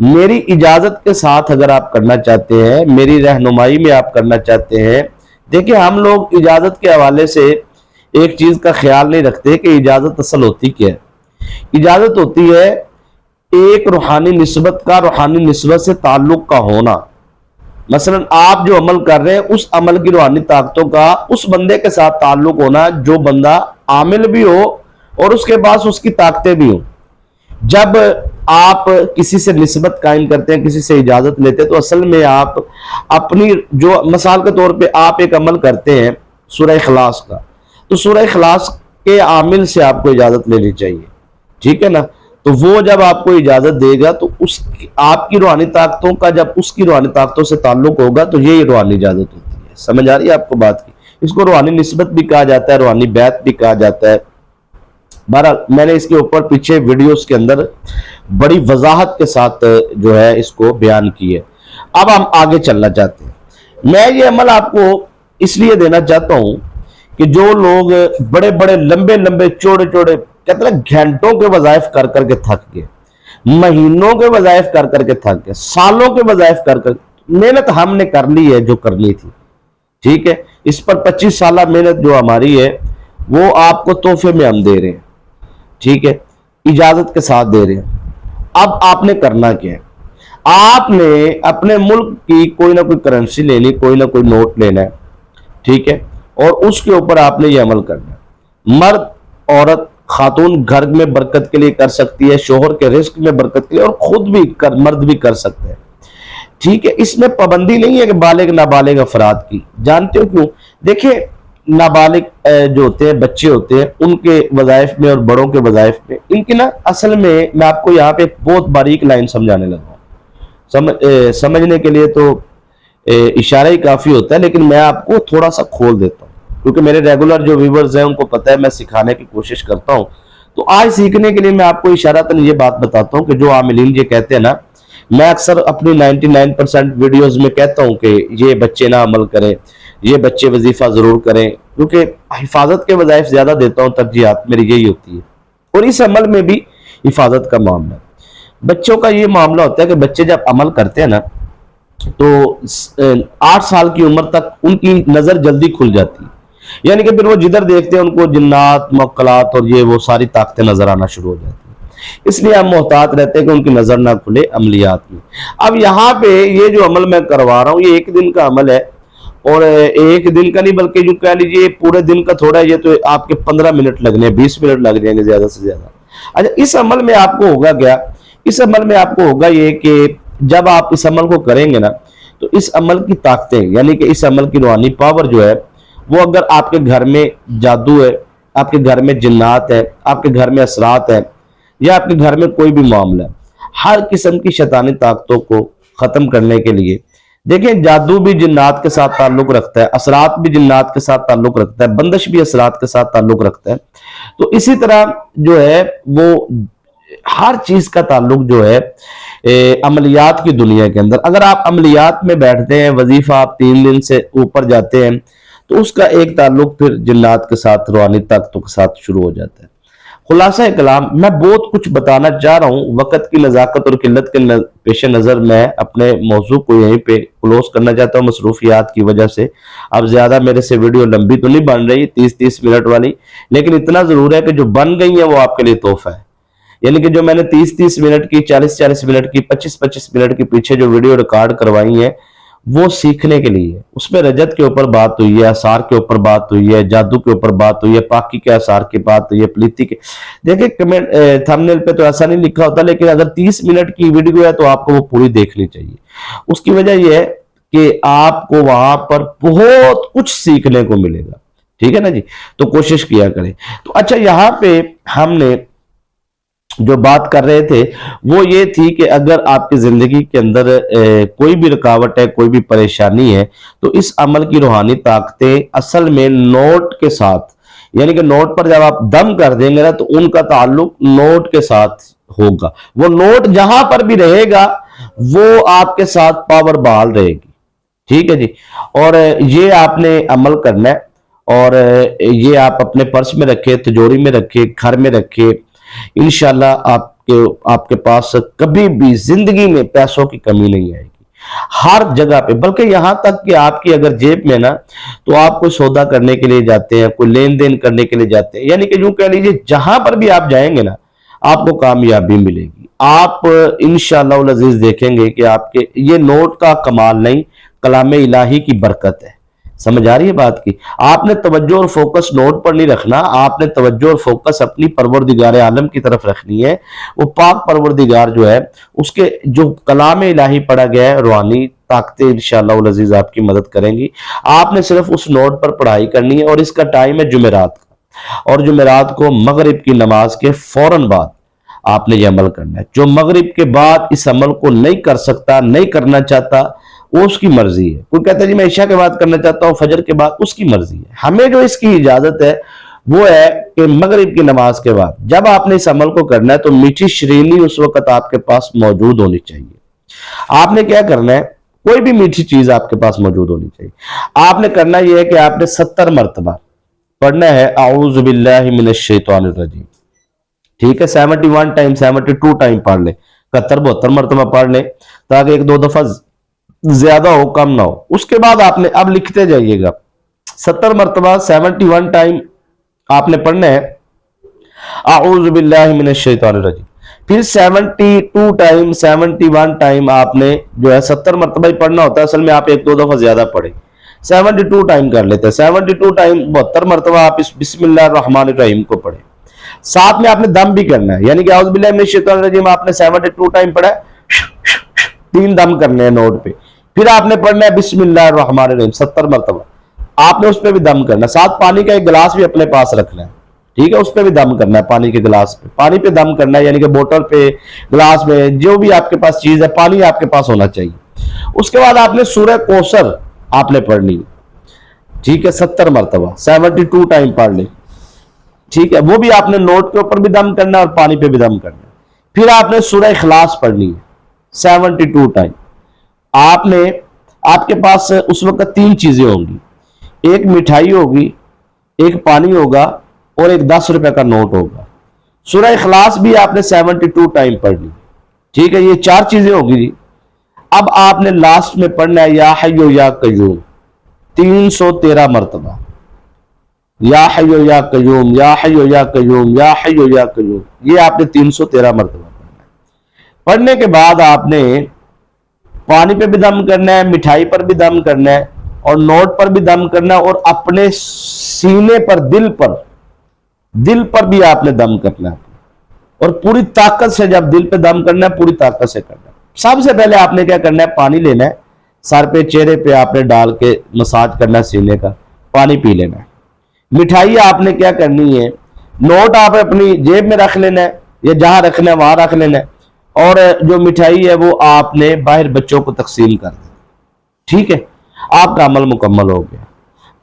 میری اجازت کے ساتھ اگر آپ کرنا چاہتے ہیں، میری رہنمائی میں آپ کرنا چاہتے ہیں، دیکھیں ہم لوگ اجازت کے حوالے سے ایک چیز کا خیال نہیں رکھتے کہ اجازت اصل ہوتی کیا ہے۔ اجازت ہوتی ہے ایک روحانی نسبت کا، روحانی نسبت سے تعلق کا ہونا۔ مثلا آپ جو عمل کر رہے ہیں اس عمل کی روحانی طاقتوں کا اس بندے کے ساتھ تعلق ہونا جو بندہ عامل بھی ہو اور اس کے پاس اس کی طاقتیں بھی ہوں۔ جب آپ کسی سے نسبت قائم کرتے ہیں، کسی سے اجازت لیتے ہیں، تو اصل میں آپ اپنی جو مثال کے طور پہ آپ ایک عمل کرتے ہیں سورہ اخلاص کا، تو سورہ اخلاص کے عامل سے آپ کو اجازت لینی چاہیے، ٹھیک ہے نا؟ تو وہ جب آپ کو اجازت دے گا تو آپ کی روحانی طاقتوں کا جب اس کی روحانی طاقتوں سے تعلق ہوگا تو یہ روحانی اجازت ہوتی ہے۔ سمجھ آ رہی ہے آپ کو بات کی؟ اس کو روحانی نسبت بھی کہا جاتا ہے، روحانی بیعت بھی کہا جاتا ہے۔ بہرحال میں نے اس کے اوپر پیچھے ویڈیوز کے اندر بڑی وضاحت کے ساتھ جو ہے اس کو بیان کی ہے۔ اب ہم آگے چلنا چاہتے ہیں۔ میں یہ عمل آپ کو اس لیے دینا چاہتا ہوں کہ جو لوگ بڑے بڑے لمبے لمبے چوڑے چوڑے کہتے ہیں گھنٹوں کے وظائف کر کر کے تھک گئے، مہینوں کے وظائف کر کر کے تھک گئے، سالوں کے وظائف کر کر، محنت ہم نے کر لی ہے جو کرنی تھی، ٹھیک ہے؟ اس پر 25 سالہ محنت جو ہماری ہے وہ آپ کو تحفے میں ہم دے رہے ہیں، ٹھیک ہے؟ اجازت کے ساتھ دے رہے ہیں۔ اب آپ نے کرنا کیا ہے؟ آپ نے اپنے ملک کی کوئی نہ کوئی کرنسی لینی، کوئی نہ کوئی نوٹ لینا ہے، ٹھیک ہے؟ اور اس کے اوپر آپ نے یہ عمل کرنا ہے۔ مرد، عورت، خاتون گھر میں برکت کے لیے کر سکتی ہے، شوہر کے رزق میں برکت کے لیے، اور خود بھی مرد بھی کر سکتے ہیں، ٹھیک ہے؟ اس میں پابندی نہیں ہے کہ بالغ نابالغ افراد کی۔ جانتے ہو کیوں؟ دیکھیں نابالغ جو ہوتے ہیں، بچے ہوتے ہیں، ان کے وظائف میں اور بڑوں کے وظائف میں ان کی نا اصل میں آپ کو یہاں پہ ایک بہت باریک لائن سمجھانے لگا ہوں۔ سمجھنے کے لیے تو اشارہ ہی کافی ہوتا ہے، لیکن میں آپ کو تھوڑا سا کھول دیتا ہوں کیونکہ میرے ریگولر جو ویورز ہیں ان کو پتہ ہے میں سکھانے کی کوشش کرتا ہوں۔ تو آج سیکھنے کے لیے میں آپ کو اشارتاً یہ بات بتاتا ہوں کہ جو عاملین یہ کہتے ہیں نا، میں اکثر اپنی 99% ویڈیوز میں کہتا ہوں کہ یہ بچے نہ عمل کریں، یہ بچے وظیفہ ضرور کریں، کیونکہ حفاظت کے وظائف زیادہ دیتا ہوں، ترجیحات میری یہی ہوتی ہے۔ اور اس عمل میں بھی حفاظت کا معاملہ ہے۔ بچوں کا یہ معاملہ ہوتا ہے کہ بچے جب عمل کرتے ہیں نا تو 8 سال کی عمر تک ان کی نظر جلدی کھل جاتی ہے، یعنی کہ پھر وہ جدھر دیکھتے ہیں ان کو جنات، موکلات اور یہ وہ ساری طاقتیں نظر آنا شروع ہو جاتی ہیں۔ اس لیے ہم محتاط رہتے ہیں کہ ان کی نظر نہ کھلے عملیات میں۔ اب یہاں پہ یہ جو عمل میں کروا رہا ہوں یہ 1 دن کا عمل ہے، اور 1 دن کا نہیں بلکہ جو کہہ لیجیے پورے دن کا تھوڑا ہے، یہ تو آپ کے 15 منٹ لگنے ہیں، 20 منٹ لگ جائیں گے زیادہ سے زیادہ۔ اچھا، اس عمل میں آپ کو ہوگا کیا؟ اس عمل میں آپ کو ہوگا یہ کہ جب آپ اس عمل کو کریں گے نا تو اس عمل کی طاقتیں، یعنی کہ اس عمل کی روحانی پاور جو ہے وہ اگر آپ کے گھر میں جادو ہے، آپ کے گھر میں جنات ہے، آپ کے گھر میں اثرات ہے، یا آپ کے گھر میں کوئی بھی معاملہ ہے، ہر قسم کی شیطانی طاقتوں کو ختم کرنے کے لیے، دیکھیں جادو بھی جنات کے ساتھ تعلق رکھتا ہے، اثرات بھی جنات کے ساتھ تعلق رکھتا ہے، بندش بھی اثرات کے ساتھ تعلق رکھتا ہے، تو اسی طرح جو ہے وہ ہر چیز کا تعلق جو ہے عملیات کی دنیا کے اندر، اگر آپ عملیات میں بیٹھتے ہیں، وظیفہ آپ 3 دن سے اوپر جاتے ہیں تو اس کا ایک تعلق پھر جنات کے ساتھ، روحانی طاقتوں کے ساتھ شروع ہو جاتا ہے۔ خلاصہ کلام، میں بہت کچھ بتانا چاہ رہا ہوں، وقت کی نزاکت اور قلت کے پیش نظر میں اپنے موضوع کو یہیں پہ کلوز کرنا چاہتا ہوں مصروفیات کی وجہ سے۔ اب زیادہ میرے سے ویڈیو لمبی تو نہیں بن رہی 30 منٹ والی، لیکن اتنا ضرور ہے کہ جو بن گئی ہیں وہ آپ کے لیے تحفہ ہے، یعنی کہ جو میں نے 30 منٹ کی، 40 منٹ کی، 25 منٹ کی پیچھے جو ویڈیو ریکارڈ کروائی ہیں وہ سیکھنے کے لیے، اس میں رجت کے اوپر بات ہوئی ہے، آثار کے اوپر بات ہوئی ہے، جادو کے اوپر بات ہوئی ہے، پاکی کے آثار کی بات ہوئی ہے، پلیتی کے، دیکھیں کمنٹ تھمبنیل پہ تو ایسا نہیں لکھا ہوتا، لیکن اگر 30 منٹ کی ویڈیو ہے تو آپ کو وہ پوری دیکھنی چاہیے۔ اس کی وجہ یہ ہے کہ آپ کو وہاں پر بہت کچھ سیکھنے کو ملے گا، ٹھیک ہے نا جی؟ تو کوشش کیا کریں۔ تو اچھا، یہاں پہ ہم نے جو بات کر رہے تھے وہ یہ تھی کہ اگر آپ کی زندگی کے اندر کوئی بھی رکاوٹ ہے، کوئی بھی پریشانی ہے، تو اس عمل کی روحانی طاقتیں اصل میں نوٹ کے ساتھ، یعنی کہ نوٹ پر جب آپ دم کر دیں گے نا تو ان کا تعلق نوٹ کے ساتھ ہوگا، وہ نوٹ جہاں پر بھی رہے گا وہ آپ کے ساتھ پاور بحال رہے گی، ٹھیک ہے جی؟ اور یہ آپ نے عمل کرنا ہے، اور یہ آپ اپنے پرس میں رکھے، تجوری میں رکھے، گھر میں رکھے، انشاءاللہ آپ کہ آپ کے پاس کبھی بھی زندگی میں پیسوں کی کمی نہیں آئے گی ہر جگہ پہ، بلکہ یہاں تک کہ آپ کی اگر جیب میں نا تو آپ کوئی سودا کرنے کے لیے جاتے ہیں، کوئی لین دین کرنے کے لیے جاتے ہیں، یعنی کہ یوں کہہ لیجیے جہاں پر بھی آپ جائیں گے نا آپ کو کامیابی ملے گی۔ آپ انشاءاللہ العزیز دیکھیں گے کہ آپ کے یہ نوٹ کا کمال نہیں، کلام الہی کی برکت ہے۔ سمجھ آ رہی ہے بات کی؟ آپ نے توجہ اور فوکس نوٹ پر نہیں رکھنا، آپ نے توجہ اور فوکس اپنی پروردگار عالم کی طرف رکھنی ہے۔ وہ پاک پروردگار جو ہے اس کے جو کلام الہی پڑھا گیا ہے، روحانی طاقتیں انشاءاللہ العزیز آپ کی مدد کریں گی۔ آپ نے صرف اس نوٹ پر پڑھائی کرنی ہے، اور اس کا ٹائم ہے جمعرات کا، اور جمعرات کو مغرب کی نماز کے فوراً بعد آپ نے یہ عمل کرنا ہے۔ جو مغرب کے بعد اس عمل کو نہیں کر سکتا، نہیں کرنا چاہتا، وہ اس کی مرضی ہے۔ کوئی کہتا ہے جی میں عشاء کے بعد کرنا چاہتا ہوں، فجر کے بعد، اس کی مرضی ہے۔ ہمیں جو اس کی اجازت ہے وہ ہے کہ مغرب کی نماز کے بعد جب آپ نے اس عمل کو کرنا ہے تو میٹھی شرینی اس وقت آپ کے پاس موجود ہونی چاہیے۔ آپ نے کیا کرنا ہے، کوئی بھی میٹھی چیز آپ کے پاس موجود ہونی چاہیے۔ آپ نے کرنا یہ ہے کہ آپ نے 70 مرتبہ پڑھنا ہے اعوذ باللہ من الشیطان الرجیم، ٹھیک ہے؟ 71 ٹائم 72 ٹائم پڑھ لیں، 71 72 مرتبہ پڑھ لیں تاکہ ایک دو دفعہ زیادہ ہو کم نہ ہو۔ اس کے بعد آپ نے اب لکھتے جائیے گا 70 مرتبہ 71 ٹائم آپ نے پڑھنا ہے اعوذ باللہ من الشیطان الرجیم، پھر 72 ٹائم 71 ٹائم آپ نے جو ہے 70 مرتبہ ہی پڑھنا ہوتا ہے، اصل میں آپ ایک دو دفعہ زیادہ پڑھیں، 72 ٹائم کر لیتے ہیں، 72 ٹائم 72 مرتبہ آپ اس بسم اللہ الرحمن الرحیم کو پڑھیں۔ ساتھ میں آپ نے دم بھی کرنا ہے، یعنی کہ اعوذ باللہ من الشیطان الرجیم آپ نے 72 ٹائم پڑھا ہے، 3 دم کرنے ہیں نوٹ پہ، پھر آپ نے پڑھنا ہے بسم اللہ الرحمن الرحیم 70 مرتبہ، آپ نے اس پہ بھی دم کرنا ہے، ساتھ پانی کا ایک گلاس بھی اپنے پاس رکھنا ہے، ٹھیک ہے؟ اس پہ بھی دم کرنا ہے، پانی کے گلاس پہ، پانی پہ دم کرنا ہے، یعنی کہ بوتل پہ، گلاس میں، جو بھی آپ کے پاس چیز ہے پانی آپ کے پاس ہونا چاہیے۔ اس کے بعد آپ نے سورہ کوثر آپ نے پڑھنی، ٹھیک ہے؟ 70 مرتبہ 72 ٹائم پڑھ لیں، ٹھیک ہے؟ وہ بھی آپ نے نوٹ کے اوپر بھی دم کرنا ہے اور پانی پہ بھی دم کرنا ہے۔ پھر آپ نے سورہ اخلاص پڑھنی ہے 72 ٹائم۔ آپ کے پاس اس وقت 3 چیزیں ہوں گی، ایک مٹھائی ہوگی، ایک پانی ہوگا، اور ایک 10 روپے کا نوٹ ہوگا۔ سورہ اخلاص بھی آپ نے 72 ٹائم پڑھ لی، ٹھیک ہے؟ یہ 4 چیزیں ہوگی جی۔ اب آپ نے لاسٹ میں پڑھنا ہے یا حی یا قیوم 313 مرتبہ، یا حی یا قیوم یا حی یا قیوم یا حی یا قیوم، یہ آپ نے 313 مرتبہ پڑھنا ہے۔ پڑھنے کے بعد آپ نے پانی پہ بھی دم کرنا ہے، مٹھائی پر بھی دم کرنا ہے، اور نوٹ پر بھی دم کرنا ہے، اور اپنے سینے پر، دل پر بھی آپ نے دم کرنا ہے، اور پوری طاقت سے جب دل پہ دم کرنا ہے پوری طاقت سے کرنا ہے۔ سب سے پہلے آپ نے کیا کرنا ہے، پانی لینا ہے، سر پہ چہرے پہ آپ نے ڈال کے مساج کرنا ہے سینے کا، پانی پی لینا ہے۔ مٹھائی آپ نے کیا کرنی ہے، نوٹ آپ اپنی جیب میں رکھ لینا ہے، یا جہاں رکھنا ہے وہاں رکھ لینا ہے، اور جو مٹھائی ہے وہ آپ نے باہر بچوں کو تقسیم کر دیں، ٹھیک ہے؟ آپ کا عمل مکمل ہو گیا۔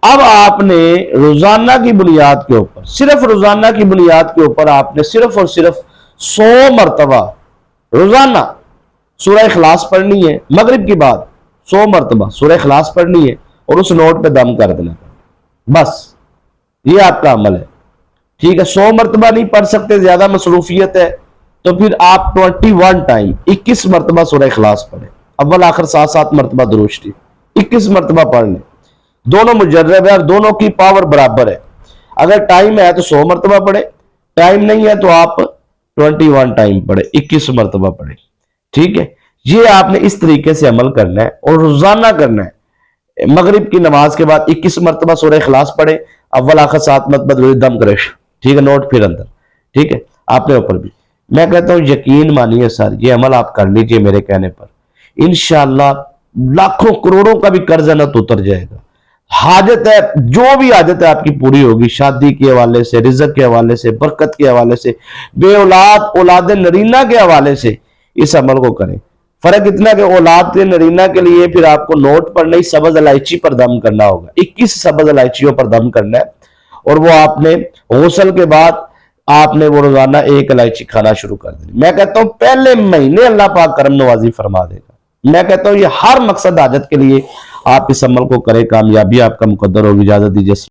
اب آپ نے روزانہ کی بنیاد کے اوپر، صرف روزانہ کی بنیاد کے اوپر آپ نے صرف اور صرف 100 مرتبہ روزانہ سورہ اخلاص پڑھنی ہے، مغرب کی بعد 100 مرتبہ سورہ اخلاص پڑھنی ہے، اور اس نوٹ پہ دم کر دینا، بس یہ آپ کا عمل ہے، ٹھیک ہے؟ 100 مرتبہ نہیں پڑھ سکتے، زیادہ مصروفیت ہے، تو پھر آپ 21 ٹائم 21 مرتبہ سورہ اخلاص پڑھیں، اول آخر 7 مرتبہ درود شریف 21 مرتبہ پڑھ لیں۔ دونوں مجرب ہے اور دونوں کی پاور برابر ہے۔ اگر ٹائم ہے تو 100 مرتبہ پڑھے، ٹائم نہیں ہے تو آپ 21 ٹائم پڑھے، 21 مرتبہ پڑھے، ٹھیک ہے؟ یہ آپ نے اس طریقے سے عمل کرنا ہے اور روزانہ کرنا ہے۔ مغرب کی نماز کے بعد 21 مرتبہ سورہ اخلاص پڑھے، اول آخر 7 مرتبہ درود دم کرے، ٹھیک ہے؟ نوٹ پھر اندر، ٹھیک ہے؟ آپ نے اوپر بھی، میں کہتا ہوں یقین مانیے سر، یہ عمل آپ کر لیجئے میرے کہنے پر، انشاءاللہ لاکھوں کروڑوں کا بھی قرض نہ تو اتر جائے گا۔ حاجت ہے، جو بھی حاجت ہے آپ کی پوری ہوگی، شادی کے حوالے سے، رزق کے حوالے سے، برکت کے حوالے سے، بے اولاد، اولاد نرینہ کے حوالے سے اس عمل کو کریں۔ فرق اتنا کہ اولاد کے نرینہ کے لیے پھر آپ کو نوٹ پر نہیں، سبز الائچی پر دم کرنا ہوگا، 21 سبز الائچیوں پر دم کرنا ہے، اور وہ آپ نے غسل کے بعد آپ نے وہ روزانہ 1 الائچی کھانا شروع کر دیں۔ میں کہتا ہوں پہلے مہینے اللہ پاک کرم نوازی فرما دے گا۔ میں کہتا ہوں یہ ہر مقصد حاجت کے لیے آپ اس عمل کو کریں، کامیابی آپ کا مقدر ہوگی۔ اجازت دیجیے۔